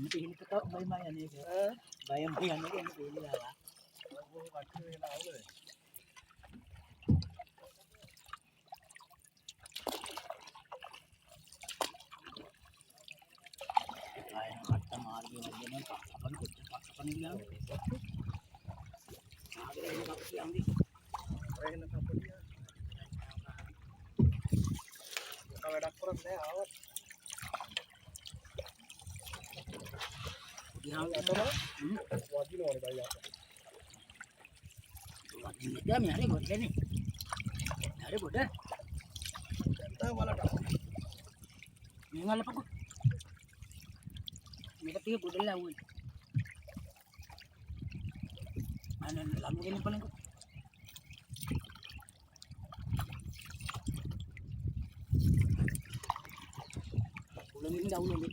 ini pilih ketok bay mayan ini bay mayan ini pilih lah lain kata mal gini gini paksakan kucing paksakan bilang nah ini apa sih yang di kalau ada kurang deh awet Yang itu wajib loh bayar. Wajib dia nyari boleh nih. Nyari boleh. Tahu malah dah. Mengal apa kok? Mereka tiga boleh lah woi. Mana lagu ini paling kok? Ulang ini dah ulang.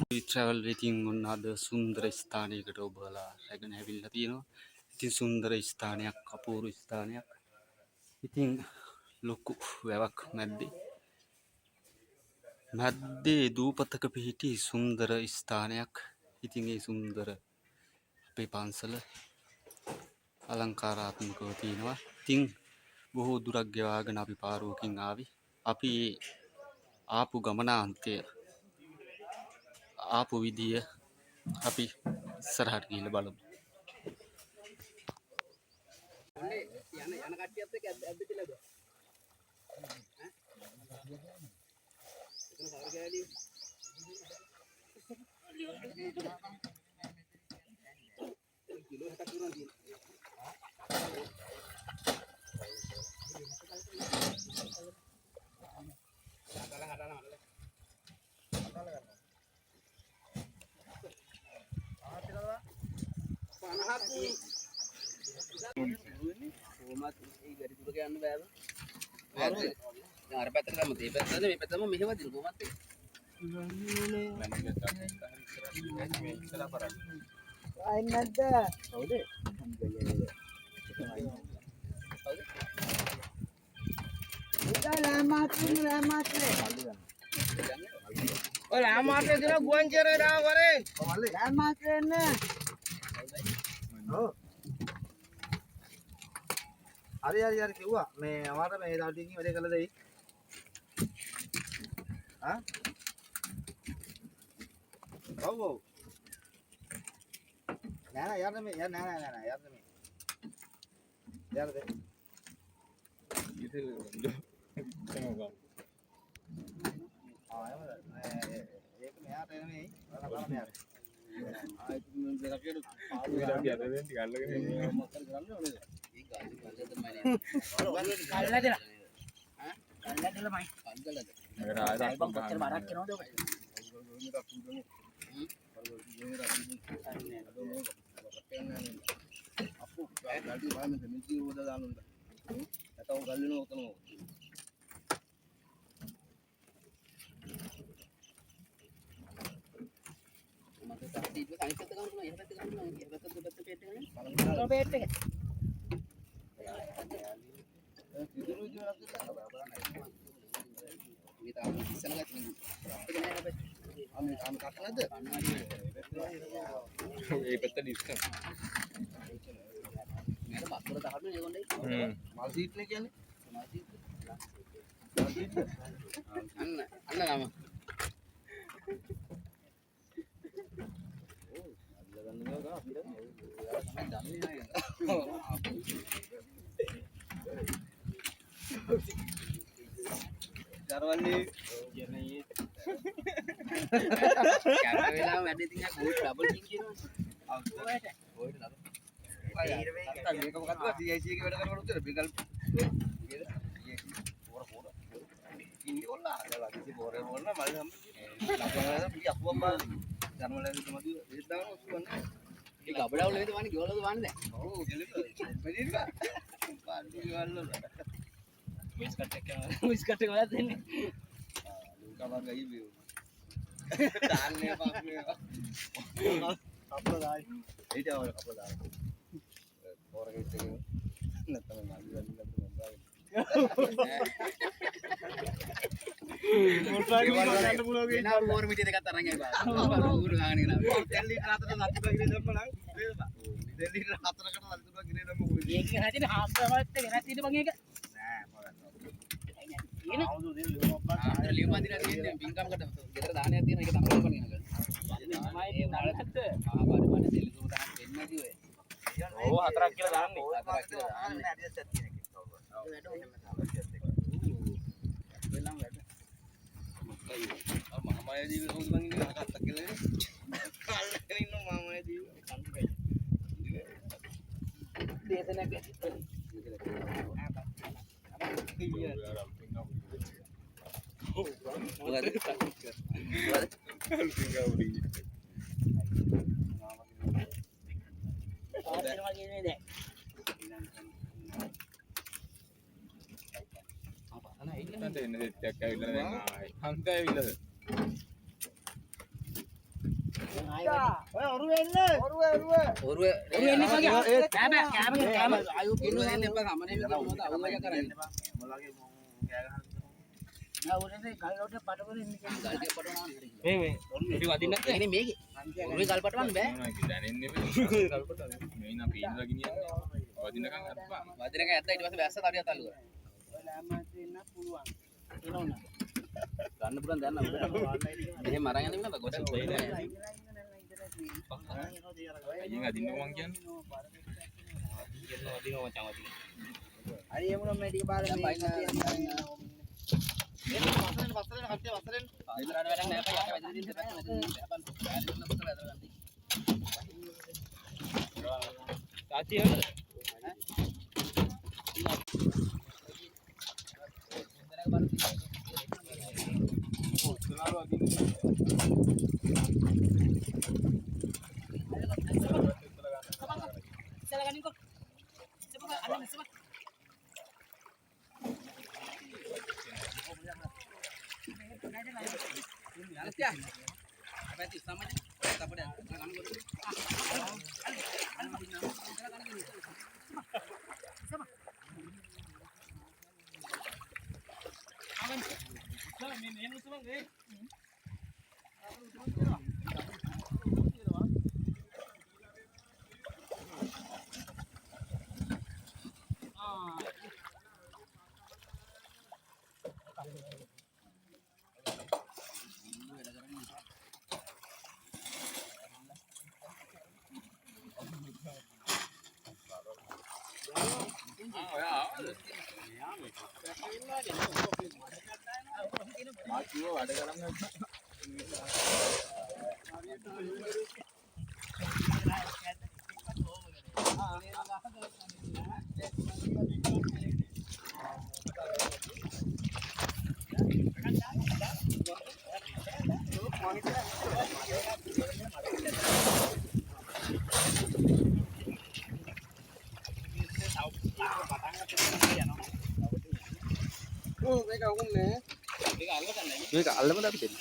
We travel waiting on other සුන්දර ස්ථානයකට ඔබලා රැගෙන ඇවිල්ලා තියෙනවා. ඉතින් සුන්දර ස්ථානයක්, අපූර්ව ස්ථානයක්. ඉතින් ලොකු වැවක් මැද්දේ දූපතක පිහිටි සුන්දර ස්ථානයක්. ඉතින් ඒ සුන්දර අපේ පන්සල අලංකාරාත්මකව තියෙනවා. ඉතින් බොහෝ දුරක් ගෙවාගෙන අපි පාරුවකින් ආවි. අපි ආපු ගමනාන්තය ආපු විදිය අපි ඉස්සරහට ගිහිල්ලා බලමු. යන කට්ටියත් එක්ක ඇද්දතිලාද? ඈ? එතන කවර ගෑලිය? කිලෝ 60ක් පුරන් කොහොමද ඒ වැඩි දුර යන්න බෑව. අර පැත්තට ගමු. මේ පැත්තට මේ පැත්තම මෙහෙම දින කොහොමද? ආයි නැද්ද? හවුද? ඔය රාමාත්‍රේ දින ගුවන්චරේ දාව කරේ. රාමාත්‍රේ නේ. ඔව්. හරි කිව්වා මේ අමාර මේ දාටිකින් වැඩේ කළා දෙයි. ආ? ඔව්. නෑ යන්න මේ යන්න නෑ යන්න මේ. යන්න දෙන්න. ඉතින් කොහොමද? ඒක මෙයාට නෙමෙයි. බලන්න මෙයාට. ආයෙත් මම දෙරකේට පාඩු විලාපිය අරගෙන ටික අල්ලගෙන ඉන්නේ. මොකක්ද කරන්නේ ඕනේද? ඒ ගාලි තමයි. කල්ලාද? ඈ? කල්ලාදල මයි. කල්ලාද? ඒකට ආයෙත් කොච්චර බරක් කරනවද ඔබ? අපු ගාඩි වහන්න දෙමිති උඩ දාන්න. නැතව ගල්ලින උතන ඕක. මට සත්‍ය ඉන්න කයිපත ගන්නවා එහෙ පැත්ත ගන්නවා එහෙ පැත්ත දෙපැත්ත පේට් එක නේ. පේට් එක. ඉදිරි විදියට මේ තාම ඉස්සනලා තියෙනවා. ඒක නෑ හැබැයි. අම කක් නැද්ද? මේ පැත්ත ඩිස්කස්. මට වතුර දාන්න ඒගොල්ලෝ මල් සීට් නේ කියන්නේ. මල් සීට්. අන්න ගම. Jarwani jenenge කැම වෙලාව වැඩි ඉතින් ආ ගෝල් ඩබල් කින් කියනවා. ආ ගෝල්ට ඩබල්. මේක මොකක්ද CIC එකේ වැඩ කරනකොට උත්තර බිගල් නේද? පොර ඉන්නේ කොල්ලා. දැන් කිසි පොරේ මොන මල් හම්බෙන්නේ. ලබනවා පිටි අපුවක් බාන. ජර්මන්ලෙන් තමයි ඒත් දානවා උස්සන්නේ. ඒ ගබඩාවල නේද වන්නේ ගෝලද වන්නේ. ඔව් ගෙලිද. මෙලින්ද. පාඩු ගාල්ල. විස්කට් එක වල දෙන්නේ. ලුකා වගේ ඉවිව. දාන්නේ පාපේ. අපල දායි. ඊට අවල අපල දායි. පොරගෙත් එක නැත්නම් මල්ලි වලින් එනවා බෝර මිටි දෙකක් අරන් ගියා බා. ඌරු ගාගෙන එනවා. දෙල් ලීටර හතරක් ලත්තු ගිරේ දැම්ම නම් නේද බා. දෙල් ලීටර හතරකට ලත්තු ගිරේ දැම්ම කොහෙද? ඒක හැදින හාස්පවලත් ගෙනත් ඉන්න මං ඒක. නෑ තියෙන. ආන්තර ලියුම් අදිනා තියෙන්නේ පින්කමකට ගෙදර දානයක් තියෙන එක තමයි කරන්නේ නේද? මයි නලකට. ආ බාරි බාරි දෙලි සුම තරම් දෙන්නේ නැති ඔය. ඕ හතරක් කියලා දාන්නේ. හතරක් කියලා දාන්නේ. ඇඩ්‍රස් එකක් තියෙන එකක් තව. වැඩ ඕනේ වෙනම වැඩ. මාමා ජීවිත හොඳ බං ඉන්නේ අකත්තක් කියලා නේ. කල්ලාගෙන ඉන්න මාමා ජීවිත කන්දයි. දේශනයක් ඇති. ආයු කිලෝ දෙන්න එපා ගමනේ ඉන්න මොකද අවුලක් කරන්නේ. ගල්ගේ පටවල ඉන්න කෙනෙක් ගල්ගේ පටවනවා නේද? මේ ඉති වදින්න ඒ කියන්නේ මේකේ. ඔරුවේ ගල් පටවන්න බෑ. වදිනක ඇත්ත ඊට පස්සේ වැස්ස තඩියක් තල්ලු කරා. ගන්න පුළුවන් දැන් නම්. එහෙම අරන් යන්න ඉන්න බා ගොඩක් වෙන්නේ. අයියෙන් අදින්න මං කියන්නේ. වදිනවා මචං වදිනවා. හරි එමුනම් මේ ටික බාර දැන් මේ බයින්න එන්න වසලෙන් කට්ටිය වසලෙන්. ඉදරට වැඩක් නෑ බයි යට වැදින්න ඉන්න පැත්ත වැදින්න. තාත්ති එන්නද? මේක අල්ලම දාපු දෙන්න.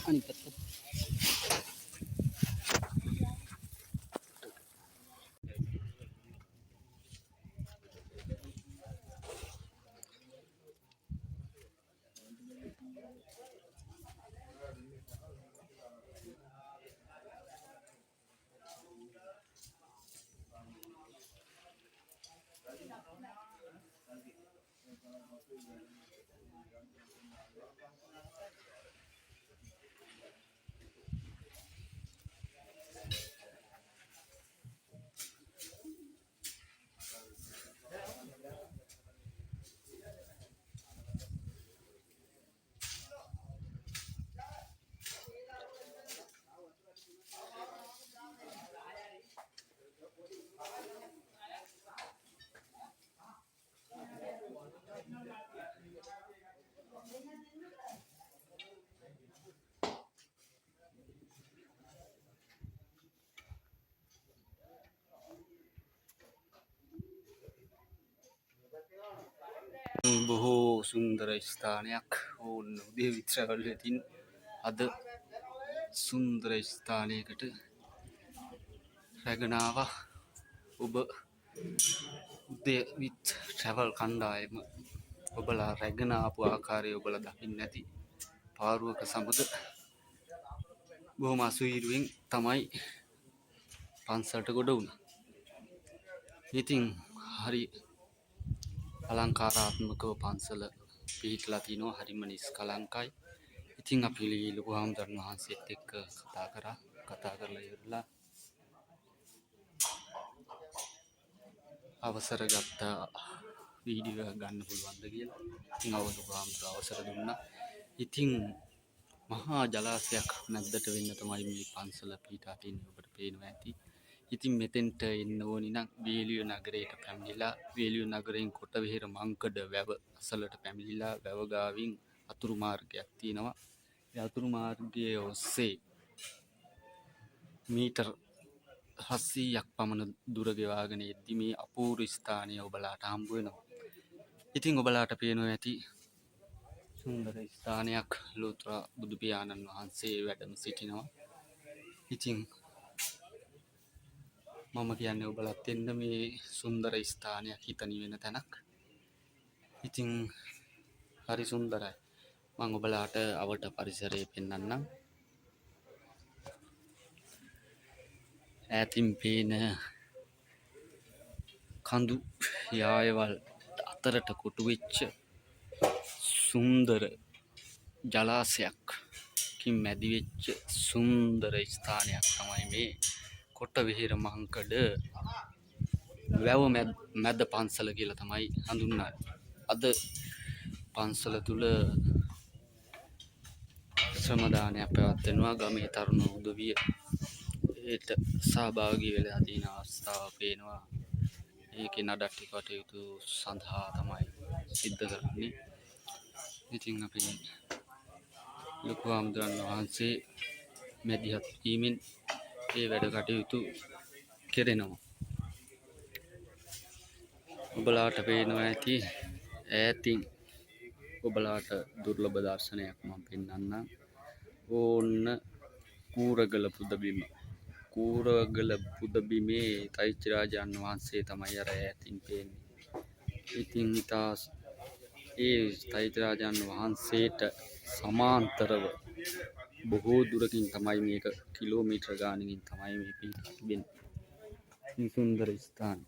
අනිත් පැත්ත. බොහෝ සුන්දර ස්ථානයක් ඕන්න උදේ විත්‍රවල තින් අද සුන්දර ස්ථානයකට රැගෙනාව ඔබ උදේවිත් ට්‍රැවල් කණ්ඩායම ඔබලා රැගෙන ආපු ආකාරය ඔබලා දකින්න ඇති පාරුවක සමග බොහොම අසුීරුවෙන් තමයි පන්සලට ගොඩ වුණා. ඉතින් හරි අලංකාරාත්මකව පන්සල පිහිටලා තිනවා හරිම නිස්කලංකයි. ඉතින් අපි ලොකු හාමුදුරන් වහන්සේත් එක්ක කතා කරලා ඉවරලා අවසර ගත්තා වීඩියෝ ගන්න පුළුවන්ද කියලා. ඉතින් ලොකු හාමුදුරුවෝ අවසර දුන්නා. ඉතින් මහා ජලාශයක් මැද්දට වෙන්න තමයි මේ පන්සල පිහිටා තියෙන්නේ ඔබට පේනවා ඇති. ඉතින් මෙතෙන්ට එන්න ඕනි නම් වේලිය නගරයට පැමිණිලා වේලිය නගරයෙන් කොටවෙහෙර මංකඩ වැව අසලට පැමිණිලා වැව ගාවින් අතුරු මාර්ගයක් තියෙනවා. ඒ අතුරු මාර්ගයේ ඔස්සේ මීටර් 700ක් පමණ දුර ගෙවාගෙන එද්දි මේ අපූර්ව ස්ථානය ඔබලාට හම්බ වෙනවා. ඉතින් ඔබලාට පේනවා ඇති සුන්දර ස්ථානයක් ලෝතර බුදු පියාණන් වහන්සේ වැඩම සිටිනවා. ඉතින් මම කියන්නේ ඔබලත් එන්න මේ සුන්දර ස්ථානයක් හිත නිවෙන තැනක්. ඉතින් හරි සුන්දරයි. මම ඔබලාට අවට පරිසරය පෙන්වන්නම්. ඈතින් පේන කඳු යායවල් අතරට කොටු වෙච්ච සුන්දර ජලාශයක්කින් මැදි වෙච්ච සුන්දර ස්ථානයක් තමයි මේ කොටවෙහෙර මංකඩ වැව මැද පන්සල කියලා තමයි හඳුන්වන්නේ. අද පන්සල තුල ශ්‍රමදානයක් පැවැත්වෙනවා. ගමේ තරුණ උදවිය ඒට සහභාගී වෙලා තියෙන අවස්ථාව පේනවා. ඒකේ නඩත්තු කටයුතු සඳහා තමයි සිද්ධ කරන්නේ. ඉතින් අපි ලොකු හාමුදුරන් වහන්සේ මැදිහත් වීමෙන් ඒ වැඩ කටයුතු කෙරෙනවා. ඔබලාට පේනවා ඇති ඈතින් ඔබලාට දුර්ලභ දර්ශනයක් මම පෙන්වන්නම්. ඕන්න කූරගල පුදබිම. කූරගල පුදබිමේ තෛත්‍යරාජාන් වහන්සේ තමයි අර ඈතින් පේන්නේ. ඉතින් ඒ තෛත්‍යරාජාන් වහන්සේට සමාන්තරව බොහෝ දුරකින් තමයි මේක කිලෝමීටර ගානකින් තමයි මේ පිහිටලා තිබෙන්නේ. සුන්දර ස්ථාන.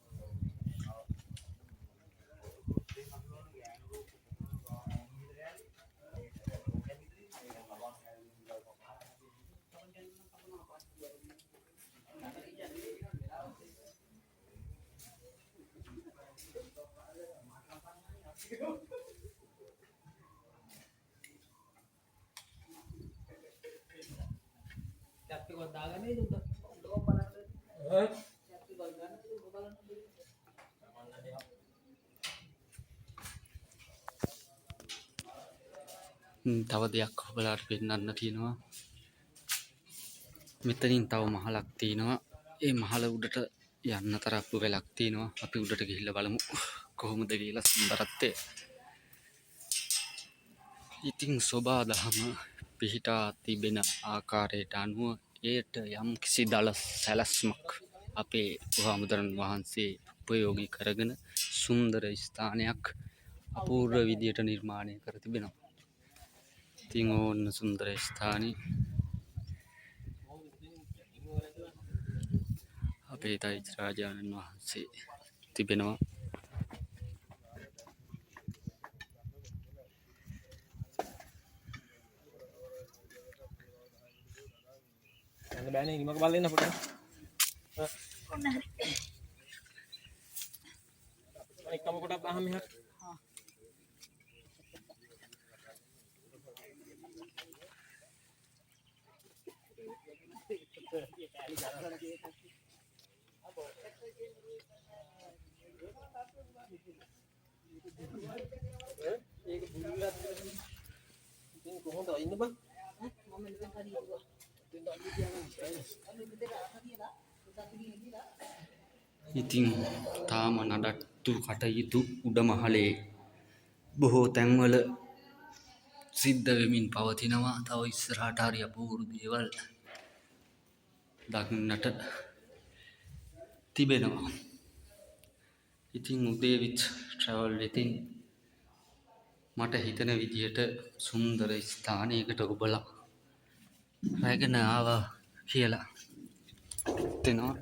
තව දෙයක් ඔබලාට පෙන්වන්න තියෙනවා. මෙතනින් තව මහලක් තියෙනවා. ඒ මහල උඩට යන්න තරප්පු වෙලක් තියෙනවා. අපි උඩට ගිහිල්ලා බලමු කොහොමද කියලා සුන්දරත්වය. ඉතින් සෝබා දහම පිහිටා තිබෙන ආකාරයට අනුව ඒට යම් කිසි දල සැලැස්මක් අපේ හාමුදුරන් වහන්සේ උපයෝගී කරගෙන සුන්දර ස්ථානයක් අපූර්ව විදියට නිර්මාණය කර තිබෙනවා. ඉතින් ඕන්න සුන්දර ස්ථානය අපේ තෛත්‍යරාජාණන් වහන්සේ තිබෙනවා. බෑනේ ඉමක බලන්න පොඩ්ඩක්. ඔන්න හරි. එකම කොටක් අහම මෙහා. ඒක බුල්ලත් ඉතින් කොහොමද ඉන්න බං? මම ඉතින් හරි ඉතින් තාම නඩත්තු කටයුතු උඩමහලේ බොහෝ තැන්වල සිද්ධ වෙමින් පවතිනවා. තව ඉස්සරහට හරි අපූර්ව දේවල් දකින්නට තිබෙනවා. ඉතින් උදේවිච් ට්‍රැවල් වෙතින් මට හිතන විදියට සුන්දර ස්ථානයකට ඔබලා රැගෙන ආවා කියලා හිතෙනවා.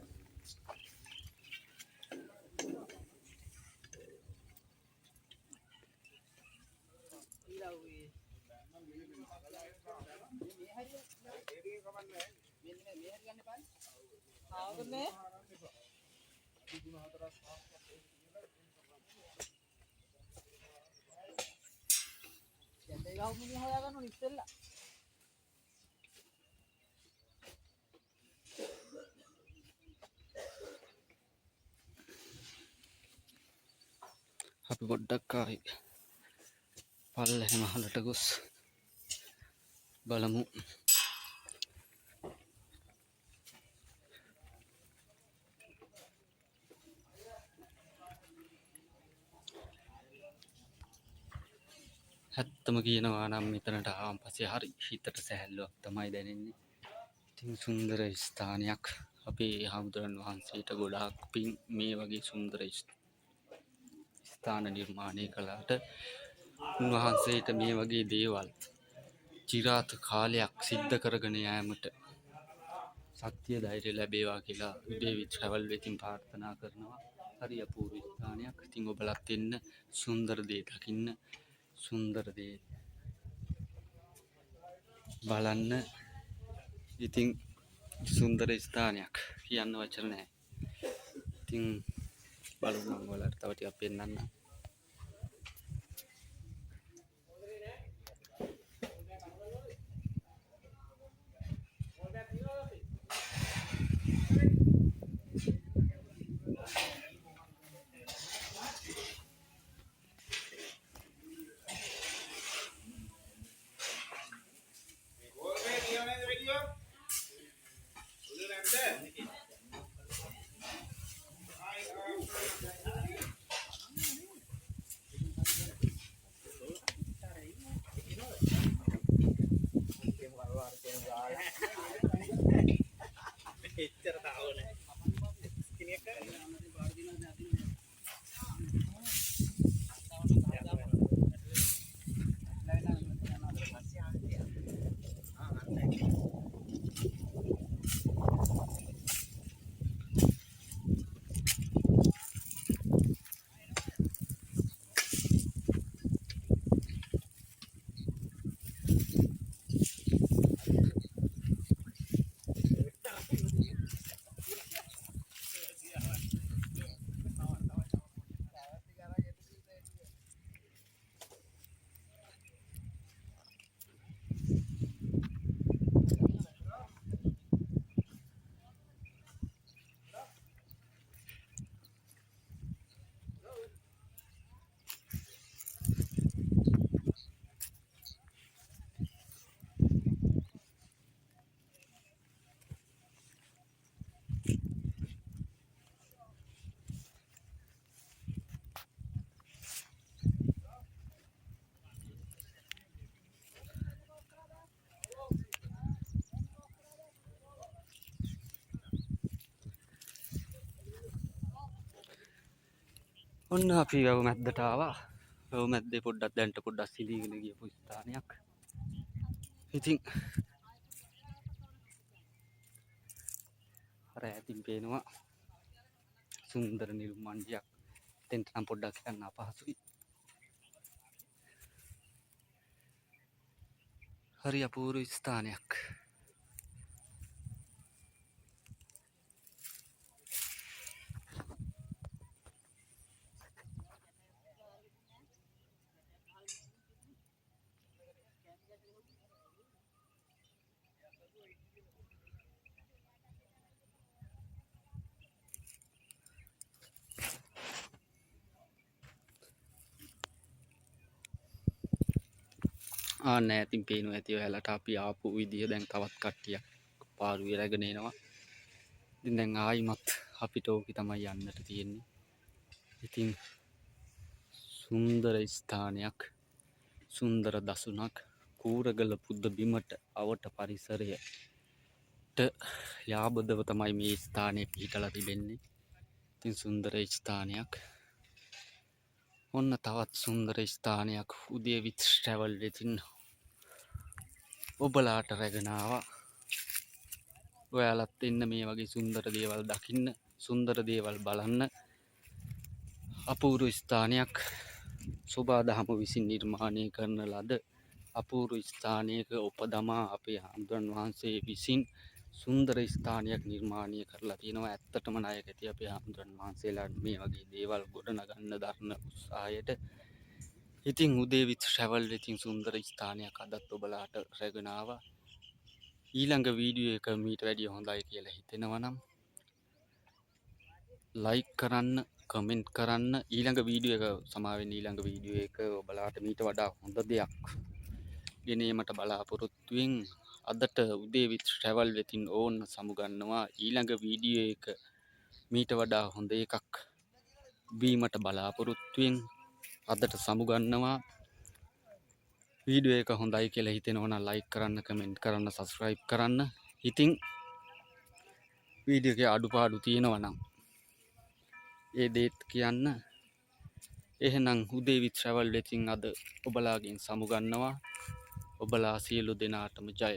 අපි පොඩ්ඩක් ආයි පල්ලෙහාම අහලට ගොස් බලමු. ඇත්තම කියනවා නම් මෙතනට ආවන් පස්සේ හරි හිතට සැහැල්ලුවක් තමයි දැනෙන්නේ. ඉතින් සුන්දර ස්ථානයක්. අපේ හාමුදුරන් වහන්සේට ගොඩාක් පින් මේ වගේ සුන්දර ස්ථාන නිර්මාණය කළාට උන්වහන්සේට මේ වගේ දේවල් චිරාත් කාලයක් සිද්ධ කරගෙන යාමට ශක්තිය ධෛර්ය ලැබේවා කියලා උදේවිච් ට්‍රැවල් වෙතින් ප්‍රාර්ථනා කරනවා. හරි අපූර්ව ස්ථානයක්. ඉතින් ඔබලත් එන්න සුන්දර දේ දකින්න, සුන්දර දේ බලන්න. ඉතින් සුන්දර ස්ථානයක් කියන්න වචන නැහැ. ඉතින් බලමු මම ඔයාලට තව ටිකක් පෙන්නන්න. ඔන්න අපි වැව මැද්දට ආවා. වැව මැද්දේ පොඩ්ඩක් දැන්ට පොඩ්ඩක් සිලීගෙන ගියපු ස්ථානයක්. ඉතින් අර ඈතින් පේනවා සුන්දර නිල් මණ්ඩියක්. එතෙන්ට නම් පොඩ්ඩක් යන්න අපහසුයි. හරි අපූර්ව ස්ථානයක්. නෑතින් පේනු ඇති ඔයාලට අපි ආපු විදිහ දැන් තවත් කට්ටියක් පාරුවේ රැගෙන එනවා. ඉතින් දැන් ආයිමත් අපිට ඕකේ තමයි යන්නට තියෙන්නේ. ඉතින් සුන්දර ස්ථානයක්, සුන්දර දසුනක්, කූරගල පුද බිමට අවට පරිසරයට යාබදව තමයි මේ ස්ථානය පිහිටලා තිබෙන්නේ. ඉතින් සුන්දර ස්ථානයක්. ඔන්න තවත් සුන්දර ස්ථානයක් උදේවිත් ට්‍රැවල් වෙතින් ඔබලාට රැගෙන ආවා. ඔයාලත් එන්න මේ වගේ සුන්දර දේවල් දකින්න, සුන්දර දේවල් බලන්න. අපූර්ව ස්ථානයක්, සොබාදහම විසින් නිර්මාණය කරන ලද අපූර්ව ස්ථානයක උපදමා අපේ හාමුදුරන් වහන්සේ විසින් සුන්දර ස්ථානයක් නිර්මාණය කරලා තියෙනවා. ඇත්තටම ණයක් ඇති අපේ හාමුදුරන් වහන්සේලා මේ වගේ දේවල් ගොඩනගන්න දරන උත්සාහයට. ඉතින් උදේවිත් ට්‍රැවල් වෙතින් සුන්දර ස්ථානයක් අදත් ඔබලාට රැගෙන ආවා. ඊළඟ වීඩියෝ එක මීට වැඩිය හොඳයි කියලා හිතෙනවා නම් ලයික් කරන්න, කමෙන්ට් කරන්න. ඊළඟ වීඩියෝ එක සමාවෙන්න. ඊළඟ වීඩියෝ එක ඔබලාට මීට වඩා හොඳ දෙයක් ගෙනීමට බලාපොරොත්තුවෙන් අදට උදේවිත් ට්‍රැවල් වෙතින් ඕන්න සමුගන්නවා. ඊළඟ වීඩියෝ එක මීට වඩා හොඳ එකක් වීමට බලාපොරොත්තුවෙන් අදට සමුගන්නවා. වීඩියෝ එක හොඳයි කියලා හිතෙනවා නම් ලයික් කරන්න, කමෙන්ට් කරන්න, සබ්ස්ක්‍රයිබ් කරන්න. ඉතින් වීඩියෝ එකේ අඩුපාඩු තියෙනවා නම් ඒ දේත් කියන්න. එහෙනම් උදේවිත් ට්‍රැවල් වෙතින් අද ඔබලාගෙන් සමුගන්නවා. ඔබලා සියලු දෙනාටම ජය.